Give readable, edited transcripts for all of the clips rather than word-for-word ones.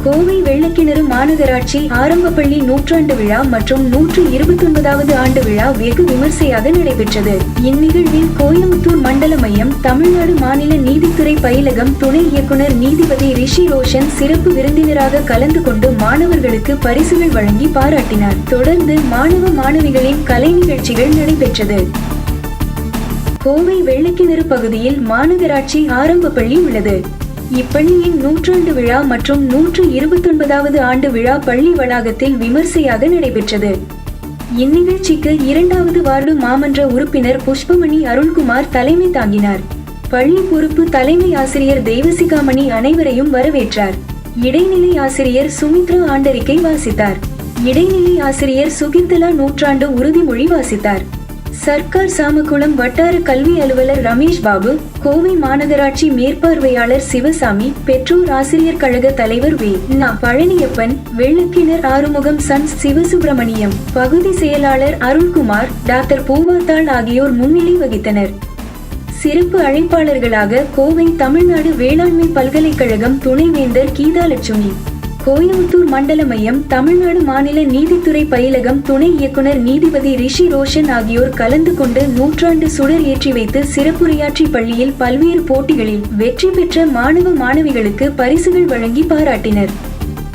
கோவை வெள்ளக்கிணறு மாநகராட்சி ஆரம்ப பள்ளி நூற்றாண்டு விழா மற்றும் 129வது ஆண்டு விழா வெகு விமர்சையாக நடைபெற்றது. இந்நிகழ்வில் கோயமுத்தூர் மண்டல மையம் தமிழ்நாடு மாநில நீதித்துறை பயிலகம் துணை இயக்குனர் நீதிபதி ரிஷி ரோஷன் சிறப்பு விருந்தினராக கலந்து கொண்டு மாணவர்களுக்கு பரிசுகள் வழங்கி பாராட்டினார். தொடர்ந்து மாணவ மாணவிகளின் கலை நிகழ்ச்சிகள் நடைபெற்றது. கோவை வெள்ளக்கிணறு பகுதியில் மாநகராட்சி ஆரம்ப பள்ளி உள்ளது. இப்பள்ளியின் நூற்றாண்டு விழா மற்றும் 129வது ஆண்டு விழா பள்ளி வளாகத்தில் விமர்சையாக நடைபெற்றது. இந்நிகழ்ச்சிக்கு 2வது வார்டு மாமன்ற உறுப்பினர் புஷ்பமணி அருள்குமார் தலைமை தாங்கினார். பள்ளி பொறுப்பு தலைமை ஆசிரியர் தெய்வசிகாமணி அனைவரையும் வரவேற்றார். இடைநிலை ஆசிரியர் சுமித்ரா ஆண்டறிக்கை வாசித்தார். இடைநிலை ஆசிரியர் சுகிர்தலா நூற்றாண்டு உறுதிமொழி வாசித்தார். சர்க்கார் சாமக்குளம் வட்டார கல்வி அலுவலர் ரமேஷ் பாபு, கோவை மாநகராட்சி மேற்பார்வையாளர் சிவசாமி, பெற்றோர் ஆசிரியர் கழக தலைவர் வே. பழனியப்பன், வெள்ளக்கிணர் ஆறுமுகம் சன்ஸ் சிவசுப்பிரமணியம், பகுதி செயலாளர் அருள்குமார், டாக்டர் பூவாத்தாள் ஆகியோர் முன்னிலை வகித்தனர். சிறப்பு அழைப்பாளர்களாக கோவை தமிழ்நாடு வேளாண்மை பல்கலைக்கழகம் துணைவேந்தர் கீதாலட்சுமி, கோயமுத்தூர் மண்டல மையம் தமிழ்நாடு மாநில நீதித்துறை பயிலகம் துணை இயக்குனர் நீதிபதி ரிஷி ரோஷன் ஆகியோர் கலந்து கொண்டு நூற்றாண்டு சுடர் ஏற்றி வைத்து சிறப்புரையாற்றி பள்ளியில் பல்வேறு போட்டிகளில் வெற்றி பெற்ற மாணவ மாணவிகளுக்கு பரிசுகள் வழங்கி பாராட்டினர்.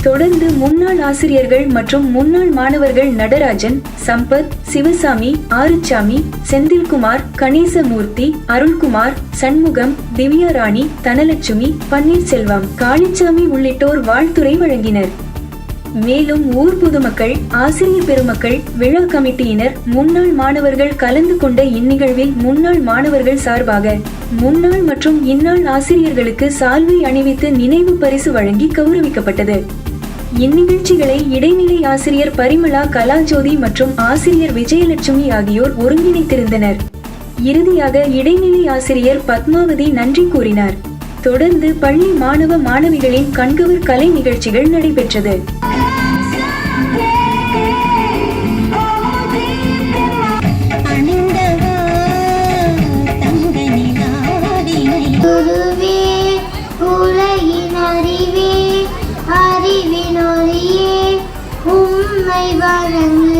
தொடர்ந்து முன்னாள் ஆசிரியர்கள் மற்றும் முன்னாள் மாணவர்கள் நடராஜன், சம்பத், சிவசாமி, ஆறுச்சாமி, செந்தில்குமார், கணேசமூர்த்தி, அருள்குமார், சண்முகம், திவ்யாராணி, தனலட்சுமி, பன்னீர்செல்வம், காளிச்சாமி உள்ளிட்டோர் வாழ்த்துரை வழங்கினர். மேலும் ஊர் பொதுமக்கள், ஆசிரியர் பெருமக்கள், விழா கமிட்டியினர், முன்னாள் மாணவர்கள் கலந்து கொண்ட இந்நிகழ்வில் முன்னாள் மாணவர்கள் சார்பாக முன்னாள் மற்றும் இந்நாள் ஆசிரியர்களுக்கு சால்வை அணிவித்து நினைவு பரிசு வழங்கி கௌரவிக்கப்பட்டது. இந்நிகழ்ச்சிகளை இடைநிலை ஆசிரியர் பரிமளா கலாஜோதி மற்றும் ஆசிரியர் விஜயலட்சுமி ஆகியோர் ஒருங்கிணைத்திருந்தனர். இறுதியாக இடைநிலை ஆசிரியர் பத்மாவதி நன்றி கூறினார். தொடர்ந்து பள்ளி மாணவ மாணவிகளின் கண்கவர் கலை நிகழ்ச்சிகள் நடைபெற்றது. அறிவினொலியே உம்மை வழங்கி